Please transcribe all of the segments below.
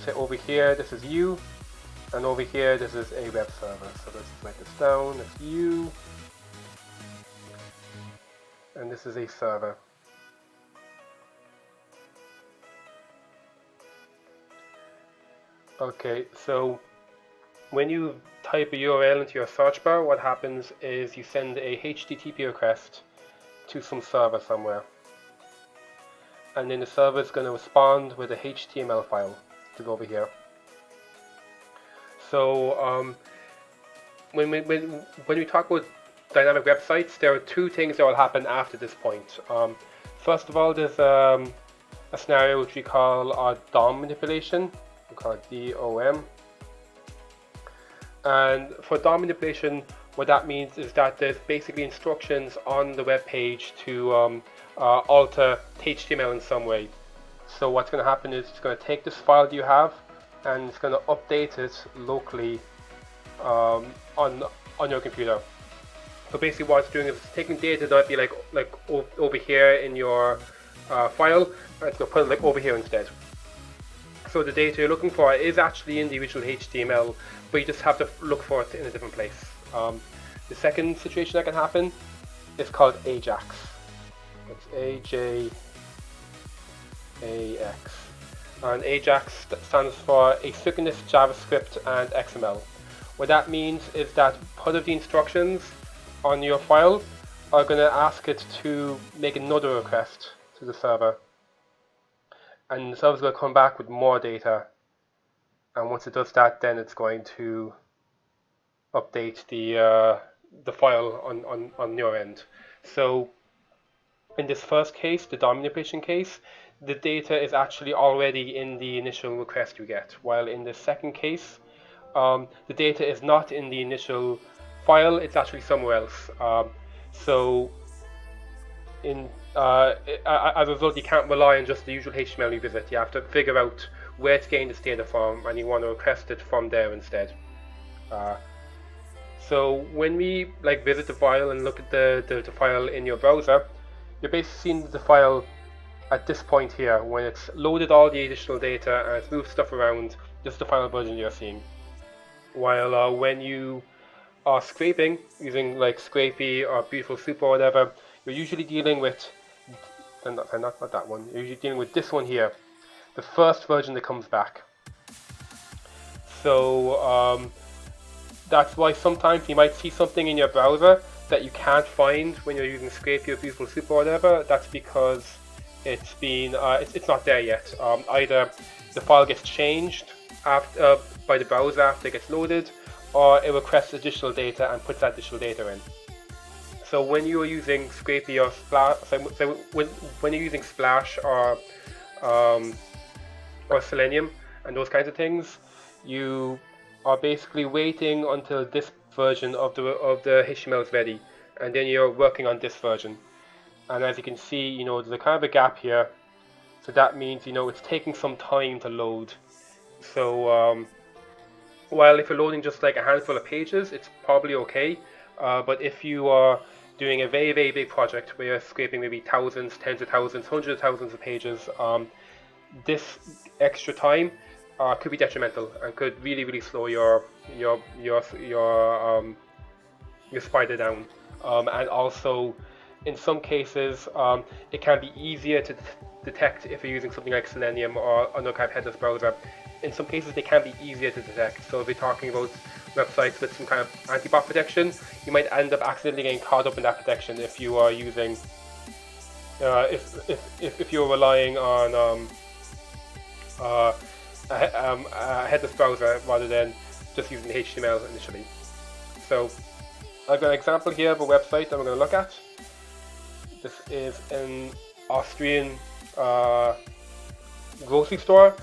say over here this is you, and over here this is a web server. So let's write this down. It's you, and this is a server. Okay, so when you type a URL into your search bar, what happens is you send a HTTP request to some server somewhere, and then the server is going to respond with a HTML file to go over here. So when we talk about dynamic websites, there are two things that will happen after this point. First of all, there's a scenario which we call DOM manipulation. We call it DOM. And for DOM manipulation, what that means is that there's basically instructions on the web page to alter HTML in some way. So what's going to happen is it's going to take this file that you have and it's going to update it locally on your computer. So basically what it's doing is it's taking data that might be like over here in your file, and it's going to put it like over here instead. So the data you're looking for is actually in the original HTML, but you just have to look for it in a different place. The second situation that can happen is called AJAX. It's AJAX. And AJAX stands for Asynchronous JavaScript and XML. What that means is that part of the instructions on your file are going to ask it to make another request to the server. And the server's going to come back with more data. And once it does that, then it's going to update the file on your end. So in this first case, the DOM manipulation case, the data is actually already in the initial request you get, while in the second case, the data is not in the initial file, it's actually somewhere else. So as a result, you can't rely on just the usual HTML you visit. You have to figure out where to gain this data from, and you want to request it from there instead. So when we visit the file and look at the file in your browser, you're basically seeing the file at this point here. When it's loaded all the additional data and it's moved stuff around, this is the final version you're seeing. While when you are scraping using like Scrapy or Beautiful Soup or whatever, you're usually dealing with not that one. You're usually dealing with this one here, the first version that comes back. So that's why sometimes you might see something in your browser that you can't find when you're using Scrapy or Beautiful Soup or whatever. That's because it's been it's not there yet. Either the file gets changed after by the browser after it gets loaded, or it requests additional data and puts that additional data in. So when you are using Scrapy or Splash, when you're using Splash or Selenium and those kinds of things, you are basically waiting until this version of the HTML is ready, and then you're working on this version. And as you can see, there's a kind of a gap here, so that means it's taking some time to load. So while if you're loading just like a handful of pages, it's probably okay. But if you are doing a very, very big project where you're scraping maybe thousands, tens of thousands, hundreds of thousands of pages, this extra time could be detrimental and could really, really slow your spider down. And also, in some cases, it can be easier to detect if you're using something like Selenium or another kind of headless browser. In some cases, they can be easier to detect. So if you're talking about websites with some kind of anti-bot protection, you might end up accidentally getting caught up in that protection if you are using, if you're relying on a headless browser rather than just using HTML initially. So I've got an example here of a website that we're going to look at. This is an Austrian grocery store,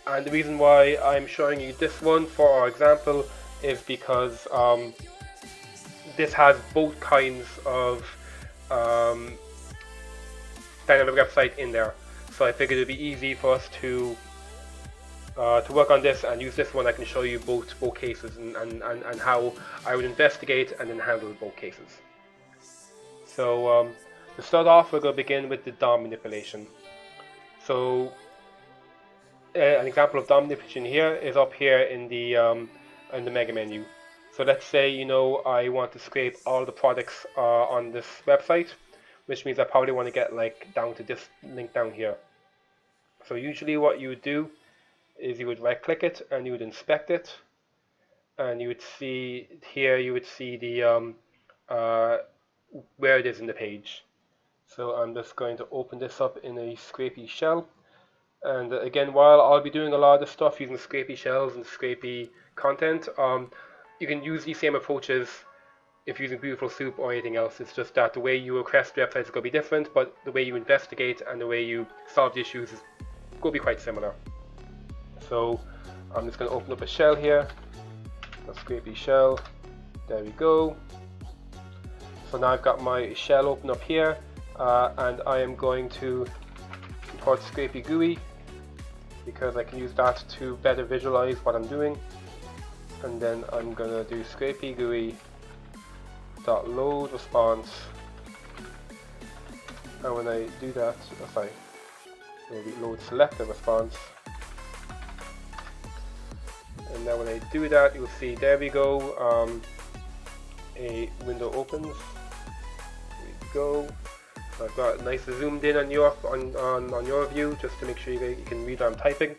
and the reason why I'm showing you this one for our example is because this has both kinds of dynamic website in there. So I figured it'd be easy for us to work on this and use this one. I can show you both cases and how I would investigate and then handle both cases. So to start off, we're going to begin with the DOM manipulation. So an example of DOM definition here is up here in the mega menu. So let's say, you know, I want to scrape all the products on this website, which means I probably want to get like down to this link down here. So usually what you would do is you would right click it and you would inspect it, and you would see here, you would see the where it is in the page. So I'm just going to open this up in a scrapy shell. And again, while I'll be doing a lot of this stuff using scrapy shells and scrapy content, you can use these same approaches if using Beautiful Soup or anything else. It's just that the way you request websites is going to be different, but the way you investigate and the way you solve the issues is going to be quite similar. So I'm just going to open up a shell here, a scrapy shell. There we go. So now I've got my shell open up here, and I am going to import scrapy GUI because I can use that to better visualize what I'm doing. And then I'm gonna do scrapy GUI dot load response, and when I do that, maybe load selected response, and now when I do that, you'll see there we go, a window opens. There we go. I've got nice zoomed in on your view just to make sure you can read what I'm typing.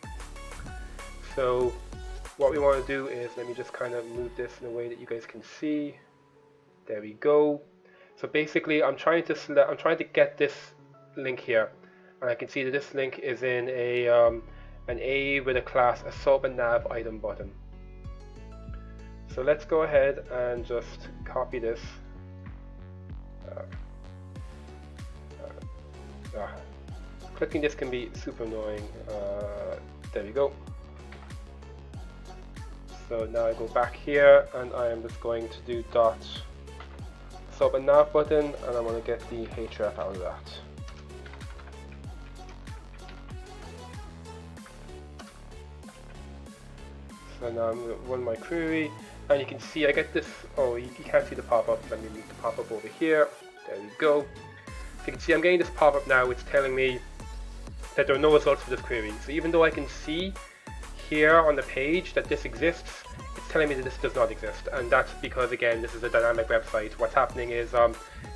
So what we want to do is, let me just kind of move this in a way that you guys can see. There we go. So basically I'm trying to get this link here, and I can see that this link is in an A with a class assortment nav item button. So let's go ahead and just copy this. Clicking this can be super annoying. There we go. So now I go back here and I am just going to do dot assortment nav button, and I'm going to get the href out of that. So now I'm going to run my query, and you can see I get this. Oh, you can't see the pop-up. Let me move the pop-up over here. There we go. So you can see I'm getting this pop-up now. It's telling me that there are no results for this query. So even though I can see here on the page that this exists, it's telling me that this does not exist. And that's because, again, this is a dynamic website. What's happening is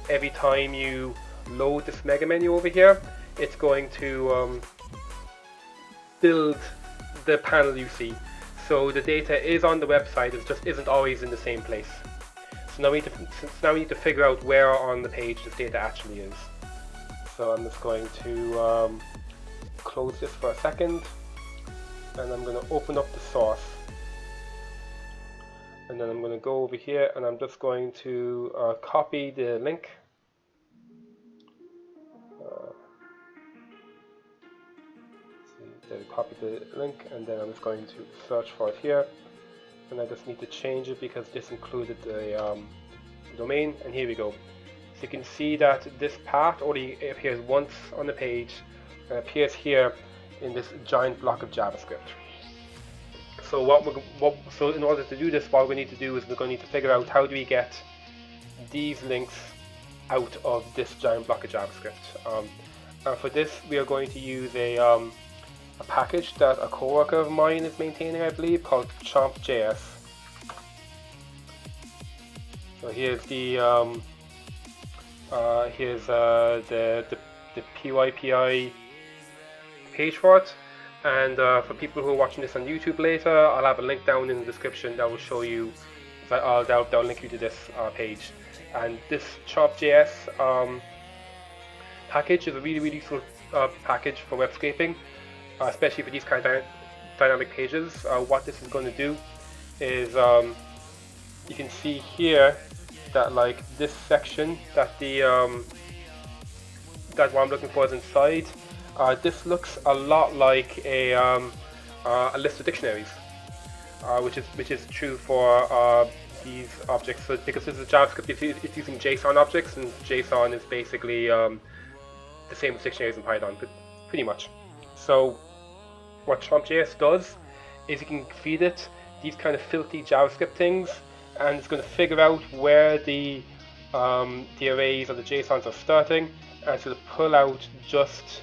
every time you load this mega menu over here, it's going to build the panel you see. So the data is on the website, it just isn't always in the same place. So now we need to figure out where on the page this data actually is. So I'm just going to close this for a second, and I'm going to open up the source, and then I'm going to go over here and I'm just going to copy the link. There we copy the link, and then I'm just going to search for it here, and I just need to change it because this included the domain, and here we go. So you can see that this path only appears once on the page, and appears here in this giant block of JavaScript. So in order to do this, what we need to do is we're going to need to figure out how do we get these links out of this giant block of JavaScript. And for this, we are going to use a package that a coworker of mine is maintaining, I believe, called chomp.js. So here's the PYPI page for it, and for people who are watching this on YouTube later, I'll have a link down in the description that will show you, that'll link you to this page. And this chomp.js package is a really useful package for web scraping, especially for these kind of dynamic pages. What this is going to do is, you can see here that like this section that that what I'm looking for is inside. This looks a lot like a list of dictionaries, which is true for these objects. So because this is JavaScript, it's using JSON objects, and JSON is basically the same as dictionaries in Python, but pretty much. So what chomp.js does is you can feed it these kind of filthy JavaScript things, and it's going to figure out where the arrays or the JSONs are starting, and it's going to pull out just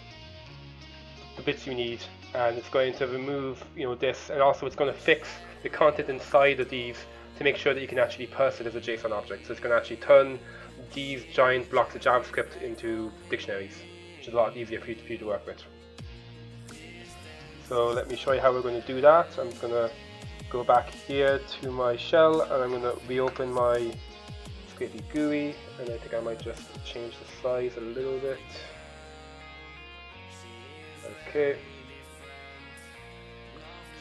the bits you need and it's going to remove this, and also it's going to fix the content inside of these to make sure that you can actually parse it as a JSON object. So it's going to actually turn these giant blocks of JavaScript into dictionaries, which is a lot easier for you to work with. So let me show you how we're going to do that. I'm just going to go back here to my shell, and I'm going to reopen my scrapy GUI, and I think I might just change the size a little bit. Okay.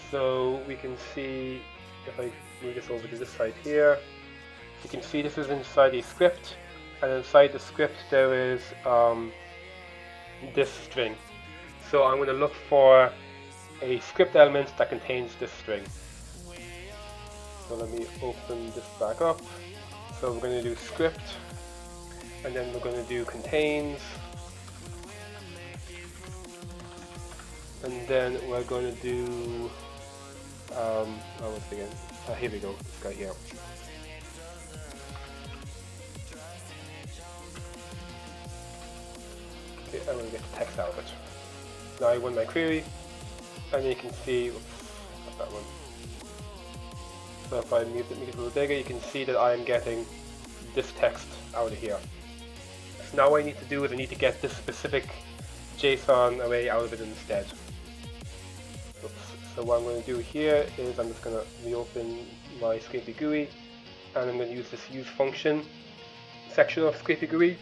So we can see, if I move this over to this side here, you can see this is inside a script, and inside the script there is this string. So I'm going to look for a script element that contains this string. So let me open this back up. So we're going to do script, and then we're going to do contains, and then we're going to do once again, here we go, this guy here. Okay, I'm going to get the text out of it. Now I run my query, and you can see, oops, not that one. So if I make it a little bigger, you can see that I'm getting this text out of here. So now what I need to do is I need to get this specific JSON array out of it instead. Oops. So what I'm going to do here is I'm just going to reopen my scrapy GUI, and I'm going to use this use function section of scrapy GUI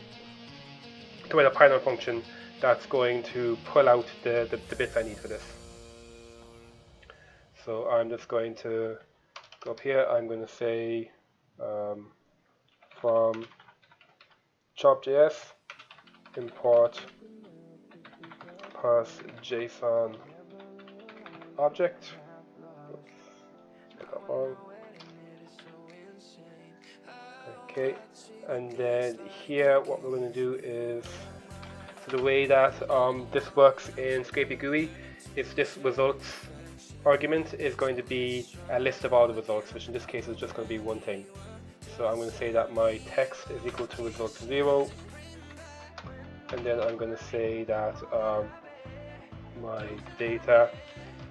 to write a Python function that's going to pull out the bits I need for this. So I'm just going to go up here, I'm going to say from chop.js import parse JSON object. Oops, got that wrong. Okay, and then here what we're going to do is, so the way that this works in scrapy GUI is this results argument is going to be a list of all the results, which in this case is just going to be one thing. So I'm going to say that my text is equal to result 0, and then I'm going to say that my data,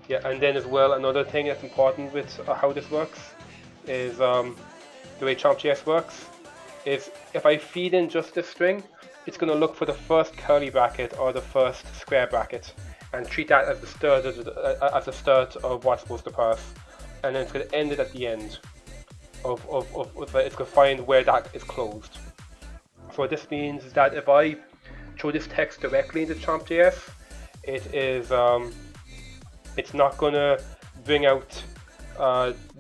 and then as well another thing that's important with how this works is the way chomp.js works is if I feed in just this string, it's going to look for the first curly bracket or the first square bracket and treat that as the start of what's supposed to parse, and then it's going to end it at the end of it's going to find where that is closed. So what this means is that if I throw this text directly into chomp.js, it is it's not going to bring out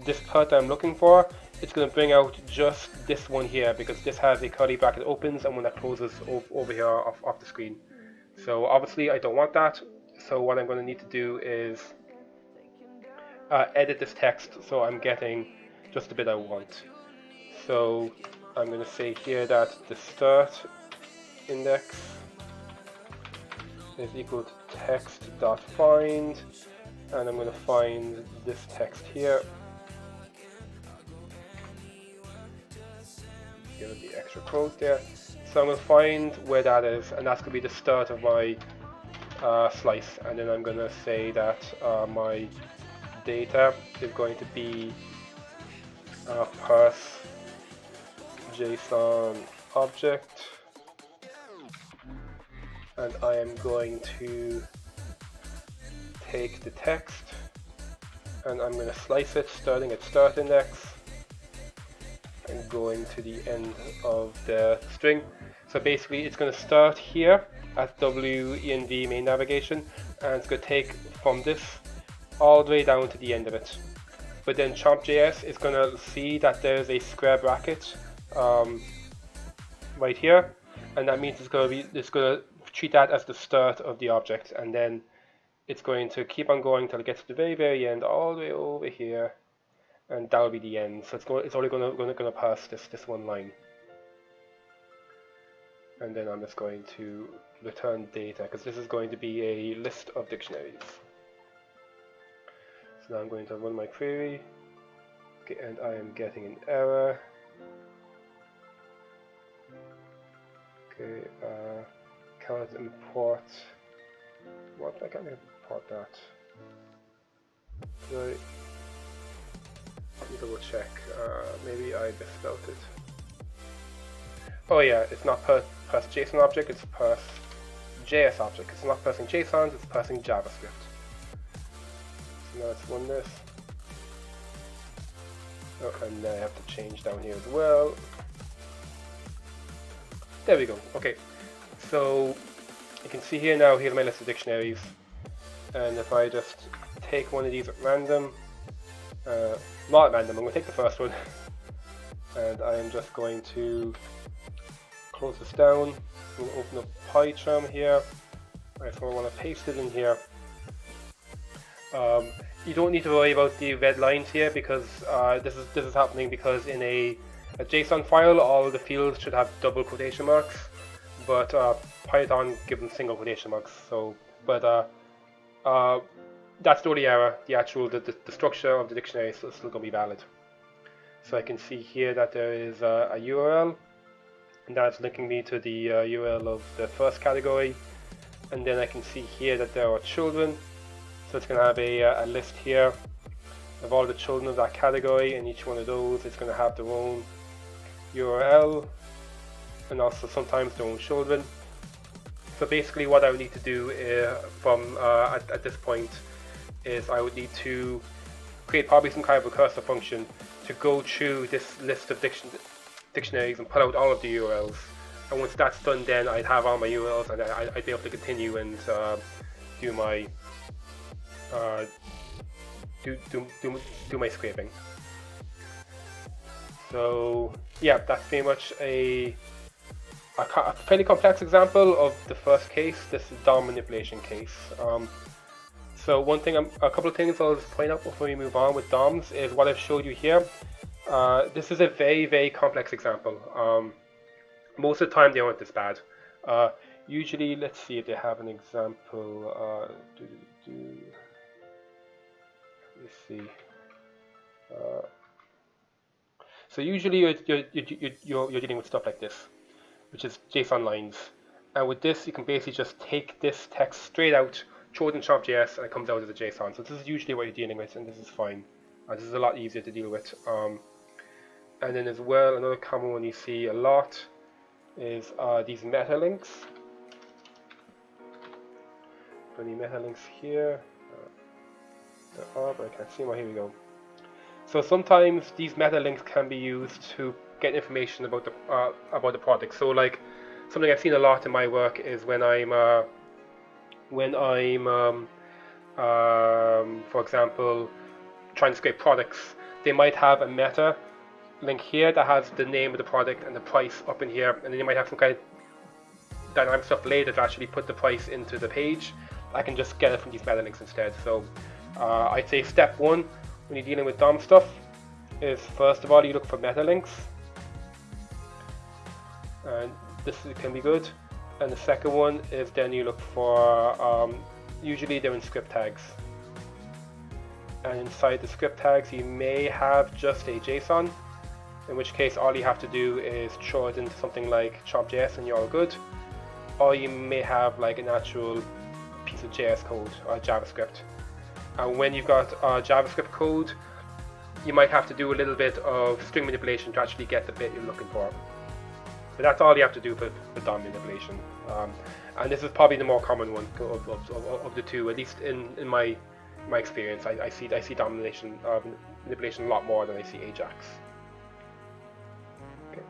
this part that I'm looking for. It's going to bring out just this one here because this has a curly bracket that opens and one that closes over here off the screen. So obviously I don't want that. So what I'm going to need to do is edit this text so I'm getting just the bit I want. So I'm going to say here that the start index is equal to text.find, and I'm going to find this text here. Give it the extra quote there. So I'm going to find where that is, and that's going to be the start of my slice, and then I'm going to say that my data is going to be parse JSON object, and I am going to take the text and I'm going to slice it starting at start index and going to the end of the string. So basically it's going to start here at WENV main navigation, and it's going to take from this all the way down to the end of it. But then chomp.js is going to see that there's a square bracket right here, and that means it's going to treat that as the start of the object, and then it's going to keep on going till it gets to the very end, all the way over here, and that'll be the end. So it's only going to pass this one line, and then I'm just going to return data because this is going to be a list of dictionaries. So now I'm going to run my query, okay, and I am getting an error. Okay, cannot import. What? I can't import that. Let me double check. Maybe I misspelled it. Oh yeah, it's not per JSON object, it's per JS object. It's not parsing JSON, it's parsing JavaScript. So now let's run this. Oh, and then I have to change down here as well. There we go. Okay, so you can see here now, here's my list of dictionaries. And if I just take one of these at random, not at random, I'm going to take the first one. And I am just going to close this down. I'm going to open up PyCharm here. Right, so I want to paste it in here. You don't need to worry about the red lines here because this is happening because in a JSON file all the fields should have double quotation marks, but Python gives them single quotation marks. So, but that's the only error. The actual the structure of the dictionary is still going to be valid. So I can see here that there is a URL, and that's linking me to the URL of the first category, and then I can see here that there are children. So it's going to have a list here of all the children of that category, and each one of those is going to have their own URL and also sometimes their own children. So basically what I would need to do at this point is I would need to create probably some kind of recursive function to go through this list of dictionaries and pull out all of the URLs. And once that's done, then I'd have all my URLs and I'd be able to continue and do my do my scraping. So yeah, that's pretty much a fairly complex example of the first case. This is DOM manipulation case. So a couple of things I'll just point out before we move on with DOMs is what I've showed you here. This is a very complex example. Most of the time they aren't this bad. Usually, let's see if they have an example. Let's see. So usually you're dealing with stuff like this, which is JSON lines. And with this, you can basically just take this text straight out, throw it in Shop.js, and it comes out as a JSON. So this is usually what you're dealing with, and this is fine. This is a lot easier to deal with. And then as well, another common one you see a lot is these meta links. Any meta links here? There are, but I can't see them. Here we go. So sometimes these meta links can be used to get information about the product. So like something I've seen a lot in my work is when I'm for example trying to scrape products, they might have a meta link here that has the name of the product and the price up in here, and then you might have some kind of dynamic stuff later to actually put the price into the page. I can just get it from these meta links instead. So I'd say step one when you're dealing with DOM stuff is first of all you look for meta links, and this can be good. And the second one is then you look for usually they're in script tags, and inside the script tags you may have just a JSON, in which case all you have to do is throw it into something like Chop.js and you're all good. Or you may have like an actual piece of JS code or JavaScript. And when you've got JavaScript code, you might have to do a little bit of string manipulation to actually get the bit you're looking for. But that's all you have to do for DOM manipulation. And this is probably the more common one of the two, at least in my experience. I see DOM manipulation a lot more than I see AJAX. Okay,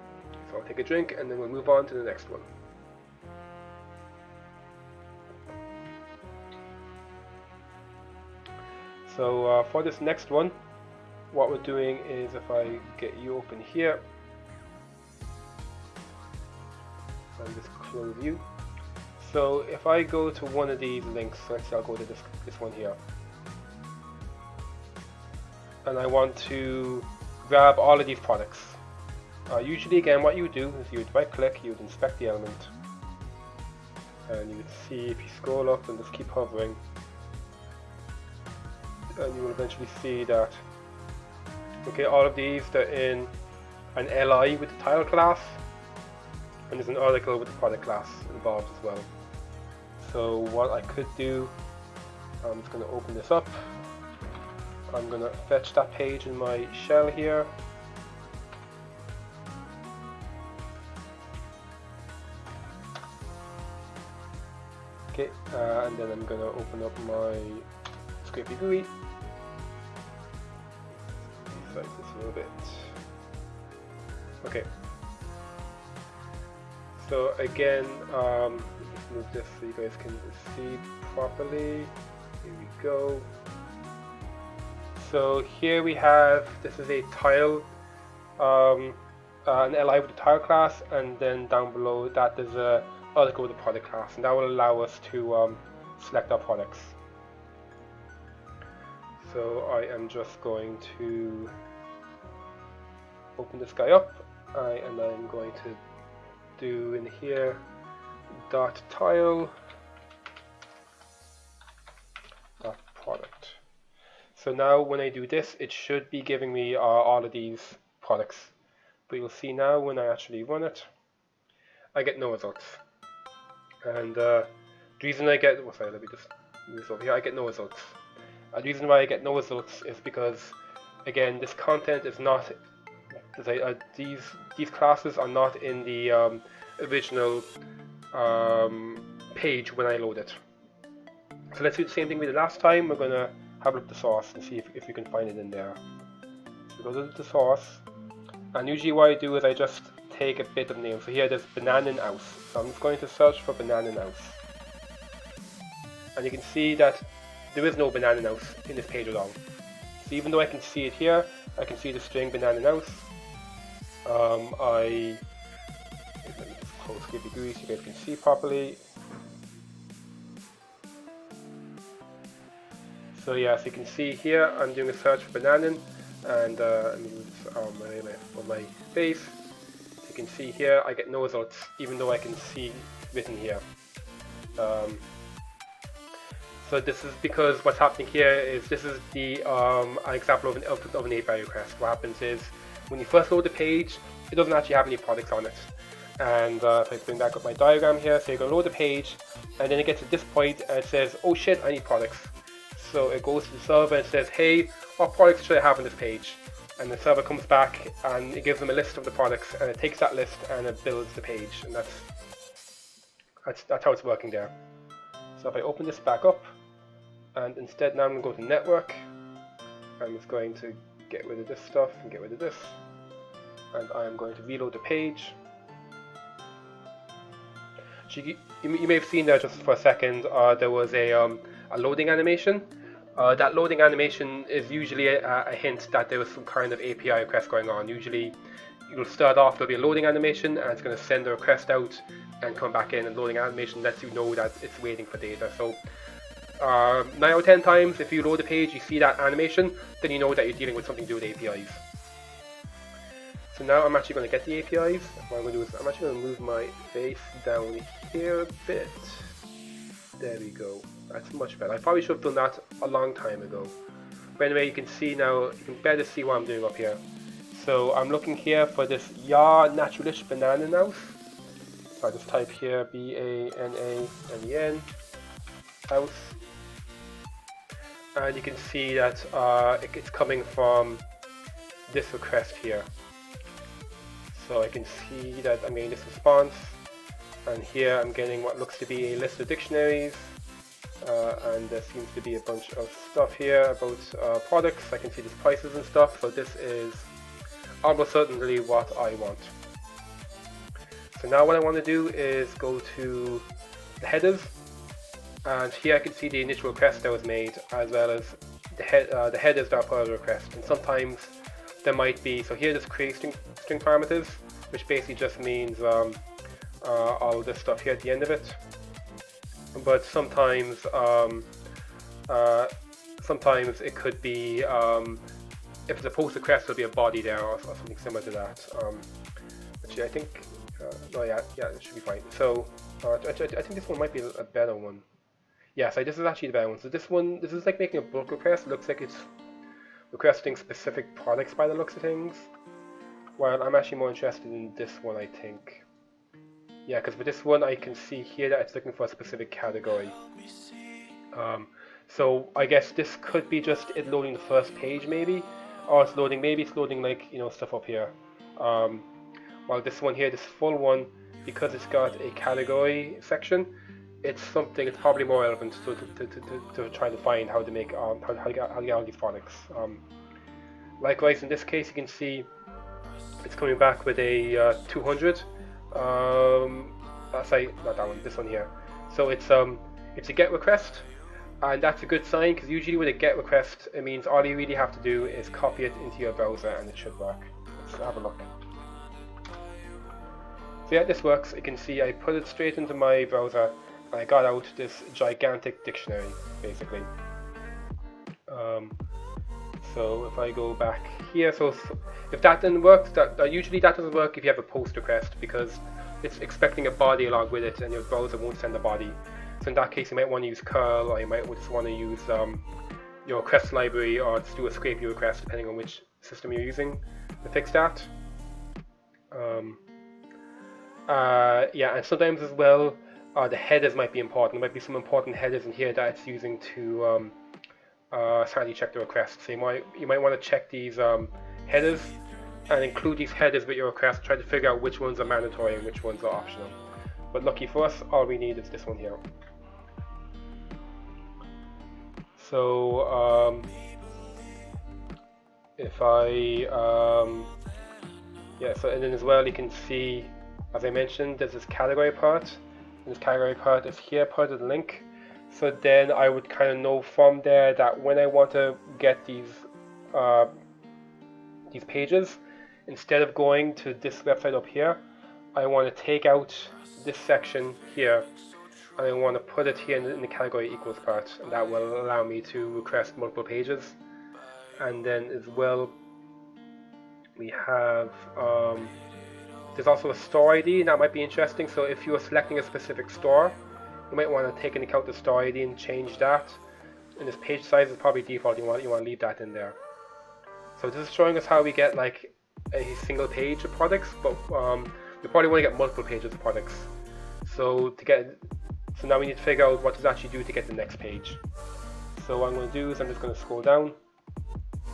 so I'll take a drink and then we'll move on to the next one. So for this next one, what we're doing is, if I get you open here, and just close you. So if I go to one of these links, let's say I'll go to this one here, and I want to grab all of these products. Usually, again, what you would do is you would right click, you would inspect the element, and you would see, if you scroll up and just keep hovering, and you will eventually see that, okay, all of these, they're in an LI with the title class, and there's an article with the product class involved as well. So what I could do, I'm just going to open this up, I'm gonna fetch that page in my shell here. Okay, and then I'm gonna open up my scrapy GUI. Size this a little bit. Okay. So again, just move this so you guys can see properly. Here we go. So here we have, this is a tile, an li with a tile class, and then down below that there's a article with a product class, and that will allow us to select our products. So I am just going to open this guy up, and I'm going to do in here dot tile dot product. So now when I do this, it should be giving me all of these products, but you'll see now when I actually run it, I get no results. And the reason I get, sorry, let me just move this over here, I get no results. The reason why I get no results is because, again, this content is not, these classes are not in the original page when I load it. So let's do the same thing we did last time. We're going to have a look at the source and see if we can find it in there. So go to the source, and usually what I do is I just take a bit of name. So here there's banana house, so I'm just going to search for banana house, and you can see that there is no banana house in this page at all. So even though I can see it here, I can see the string banana house. Let me just close scrapy GUI so you guys can see properly. So yeah, so you can see here I'm doing a search for banana, and let me move my face. So you can see here I get no results, even though I can see written here. So this is because what's happening here is this is the an example of an API request. What happens is when you first load the page, it doesn't actually have any products on it. And if I bring back up my diagram here, so you're going to load the page, and then it gets to this point and it says, oh shit, I need products. So it goes to the server and says, hey, what products should I have on this page? And the server comes back and it gives them a list of the products, and it takes that list and it builds the page. And that's how it's working there. So if I open this back up, and instead now I'm going to go to network, I'm just going to get rid of this stuff and get rid of this, and I'm going to reload the page. So you may have seen there just for a second, there was a loading animation. That loading animation is usually a hint that there was some kind of API request going on. Usually you'll start off, there'll be a loading animation, and it's going to send the request out and come back in, and loading animation lets you know that it's waiting for data. So 9 out of 10 times if you load the page, you see that animation, then you know that you're dealing with something to do with APIs. So now I'm actually going to get the APIs. What I'm going to do is I'm actually going to move my face down here a bit. There we go. That's much better. I probably should have done that a long time ago. But anyway, you can see now, you can better see what I'm doing up here. So I'm looking here for this Ya Naturalish Banana House. So I just type here BANANEN house. And you can see that it's coming from this request here. So I can see that I'm getting this response, and here I'm getting what looks to be a list of dictionaries, and there seems to be a bunch of stuff here about products. I can see these prices and stuff, so this is almost certainly what I want. So now what I want to do is go to the headers, and here I can see the initial request that was made, as well as the headers that are part of the request. And sometimes there might be, so here there's create string parameters, which basically just means all this stuff here at the end of it. But sometimes sometimes it could be, if it's a post request, there'll be a body there or something similar to that. Actually, I think, no, yeah, it should be fine. So I think this one might be a better one. Yeah, so this is actually the better one. So this is like making a bulk request. It looks like it's requesting specific products by the looks of things. While I'm actually more interested in this one, I think. Yeah, because with this one I can see here that it's looking for a specific category. So I guess this could be just it loading the first page maybe, or it's loading, maybe it's loading like, you know, stuff up here. While this one here, this full one, because it's got a category section, it's something, it's probably more relevant to try to find how to make, how to get all these products. Likewise, in this case, you can see it's coming back with a 200. Sorry, not that one, this one here. So it's a GET request, and that's a good sign, because usually with a GET request, it means all you really have to do is copy it into your browser and it should work. Let's have a look. So yeah, this works. You can see I put it straight into my browser and I got out this gigantic dictionary, basically. So if I go back here, so if that didn't work, usually that doesn't work if you have a post request, because it's expecting a body along with it and your browser won't send a body. So in that case, you might want to use curl, or you might just want to use your request library, or just do a scrapy request depending on which system you're using to fix that. Yeah, and sometimes as well, the headers might be important. There might be some important headers in here that it's using to sanity check the request. So you might want to check these headers and include these headers with your request. Try to figure out which ones are mandatory and which ones are optional. But lucky for us, all we need is this one here. So if I yeah, so and then as well you can see, as I mentioned, there's this category part, and this category part is here, part of the link. So then I would kind of know from there that when I want to get these pages, instead of going to this website up here, I want to take out this section here, and I want to put it here in the category equals part, and that will allow me to request multiple pages. And then as well, we have there's also a store ID, and that might be interesting. So if you are selecting a specific store, you might want to take into account the store ID and change that. And this page size is probably default. You want to leave that in there. So this is showing us how we get like a single page of products, but we probably want to get multiple pages of products. So now we need to figure out what does it actually do to get the next page. So what I'm going to do is I'm just going to scroll down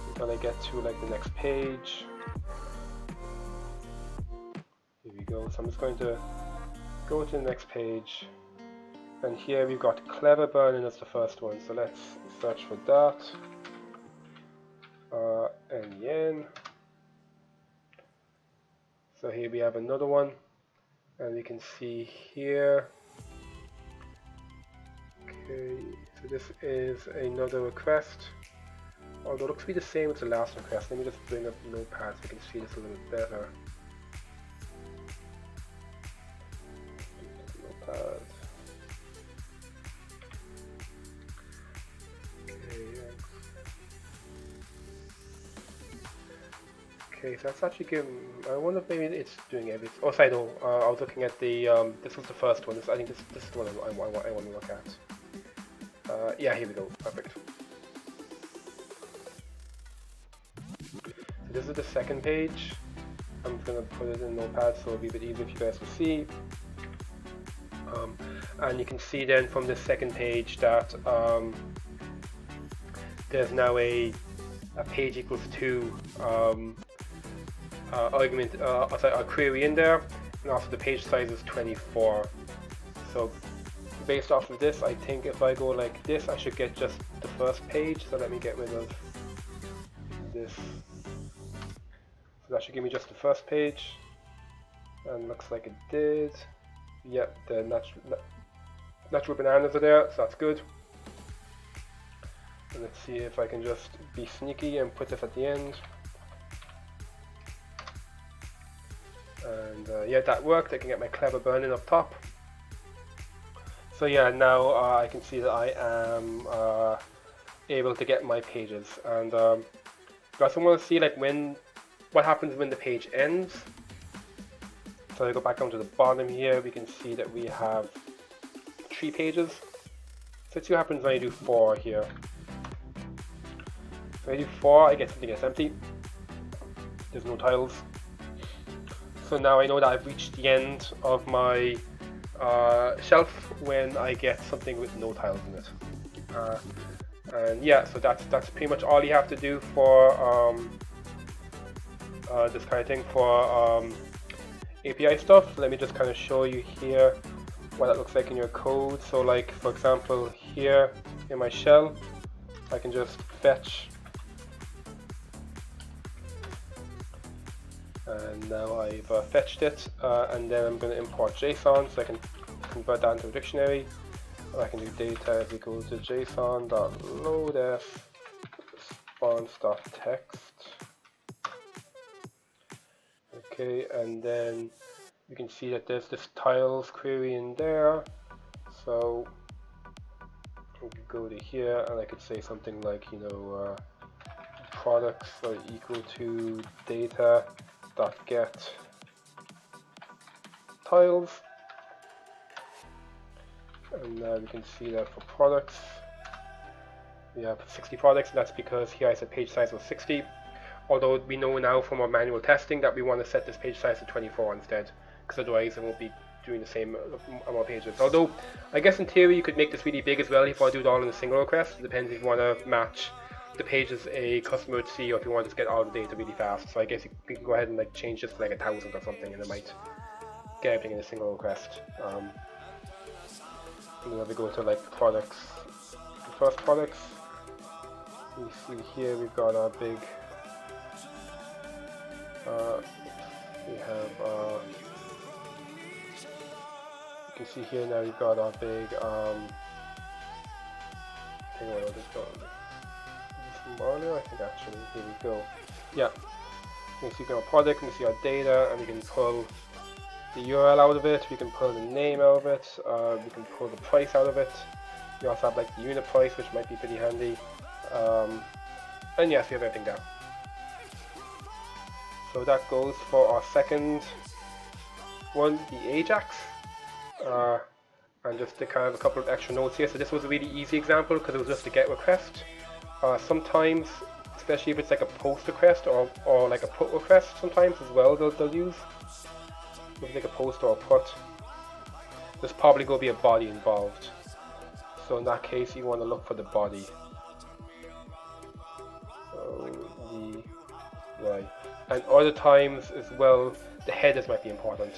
until I get to like the next page. Here we go. So I'm just going to go to the next page, and here we've got clever burning as the first one. So let's search for that. Yen. So here we have another one, and we can see here. Okay, so this is another request, although it looks to be the same as the last request. Let me just bring up Notepad so we can see this a little bit better. Notepad. Okay, so that's actually given. I wonder if maybe it's doing everything. Oh, sorry, no. I was looking at the. This was the first one. I think this is the one I want to look at. Yeah, here we go. Perfect. So this is the second page. I'm just gonna put it in Notepad so it'll be a bit easier for you guys to see. And you can see then from the second page that there's now a page equals to argument, a query in there, and also the page size is 24. So based off of this, I think if I go like this, I should get just the first page. So let me get rid of this. So that should give me just the first page, and looks like it did. Yep, the natural bananas are there, so that's good. And let's see if I can just be sneaky and put this at the end. And yeah, that worked. I can get my clever burning up top. So yeah, now I can see that I am able to get my pages. And I also want to see like what happens when the page ends. So I go back down to the bottom here. We can see that we have 3 pages. So let's see what happens when I do 4 here. So I do 4, I get something that's empty. There's no tiles. So now I know that I've reached the end of my shelf when I get something with no tiles in it. And yeah, so that's pretty much all you have to do for this kind of thing for API stuff. So let me just kind of show you here what that looks like in your code. So like for example here in my shell, I can just fetch, and now I've fetched it, and then I'm going to import JSON, so I can convert that into a dictionary. I can do data is equal to json.loadf response.text. Okay, and then you can see that there's this tiles query in there. So we could go to here, and I could say something like, you know, products are equal to data.get tiles. And now we can see that for products, we have 60 products, and that's because here I said page size was 60. Although we know now from our manual testing that we want to set this page size to 24 instead, because otherwise it won't be doing the same amount of pages. Although, I guess in theory you could make this really big as well if you want to do it all in a single request. It depends if you want to match the pages a customer would see, or if you want to just get all the data really fast. So I guess you can go ahead and like change this to like 1,000 or something, and it might get everything in a single request. And then we go to like products, the first products. You see here we've got our big, we have, you can see here now we've got our big, I think what I'll just go, from earlier, I think actually, here we go. Yeah, you can see our product, you can see our data, and we can pull the URL out of it, we can pull the name out of it, we can pull the price out of it. We also have like the unit price, which might be pretty handy. And yes, we have everything there. So that goes for our second one, the AJAX. And just to kind of a couple of extra notes here. So this was a really easy example because it was just a GET request. Sometimes, especially if it's like a POST request or like a PUT request, sometimes as well they'll use. If it's like a POST or a PUT, there's probably going to be a body involved. So in that case, you want to look for the body. So right. And other times as well, the headers might be important.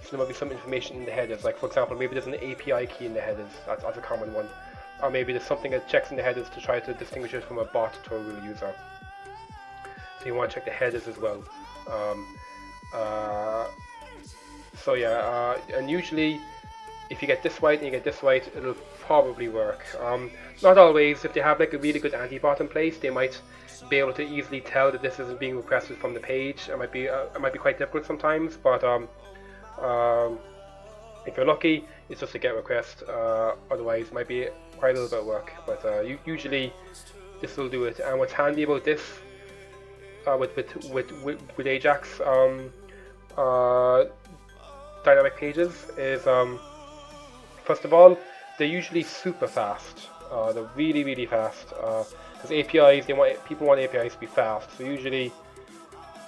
So there might be some information in the headers, like for example, maybe there's an API key in the headers, that's a common one. Or maybe there's something that checks in the headers to try to distinguish it from a bot to a real user. So you want to check the headers as well. So yeah, and usually if you get this right and you get this right, it'll probably work. Not always. If they have like a really good anti-bot in place, they might be able to easily tell that this isn't being requested from the page. It might be quite difficult sometimes, but if you're lucky, it's just a GET request. Otherwise, it might be quite a little bit of work. But usually, this will do it. And what's handy about this with AJAX dynamic pages is, first of all, they're usually super fast. They're really fast. Because APIs, people want APIs to be fast. So usually,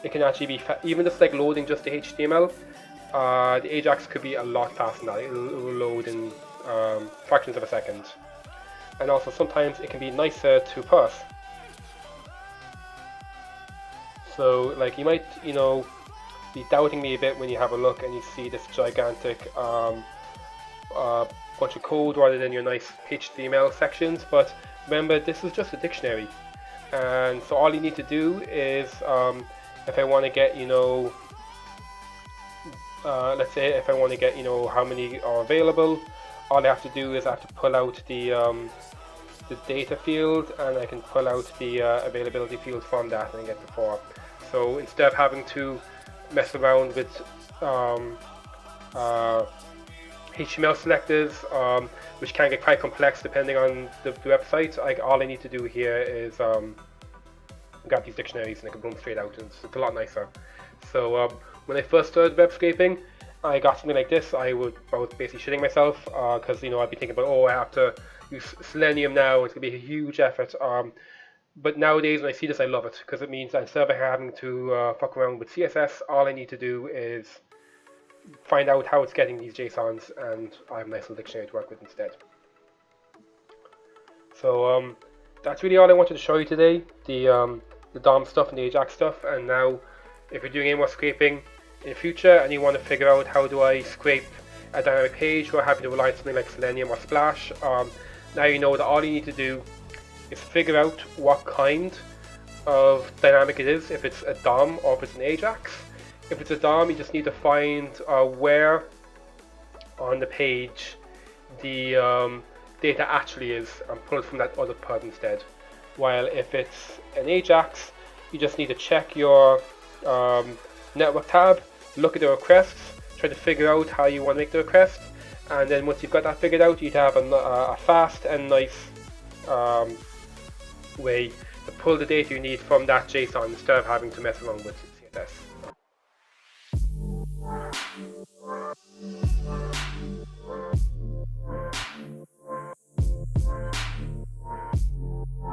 it can actually be even just like loading just the HTML. The AJAX could be a lot faster than that. It will load in fractions of a second. And also sometimes it can be nicer to parse. So like you might, be doubting me a bit when you have a look and you see this gigantic bunch of code rather than your nice HTML sections. But remember, this is just a dictionary. And so all you need to do is, if I want to get, let's say if I want to get, how many are available, all I have to do is I have to pull out the data field, and I can pull out the availability field from that and get the 4. So instead of having to mess around with HTML selectors, which can get quite complex depending on the website, all I need to do here is grab these dictionaries and I can pull them straight out, and it's a lot nicer. So when I first started web scraping, I got something like this. I was basically shitting myself because I'd be thinking about, I have to use Selenium now. It's gonna be a huge effort. But nowadays when I see this, I love it because it means that instead of having to fuck around with CSS, all I need to do is find out how it's getting these JSONs, and I have a nice little dictionary to work with instead. So that's really all I wanted to show you today. The DOM stuff and the AJAX stuff. And now, if you're doing any more scraping in the future and you want to figure out how do I scrape a dynamic page, or happy to rely on something like Selenium or Splash, now you know that all you need to do is figure out what kind of dynamic it is, if it's a DOM or if it's an AJAX. If it's a DOM, you just need to find where on the page the data actually is and pull it from that other pod instead. While if it's an AJAX, you just need to check your network tab, look at the requests, try to figure out how you want to make the request, and then once you've got that figured out, you'd have a fast and nice way to pull the data you need from that JSON instead of having to mess around with CSS.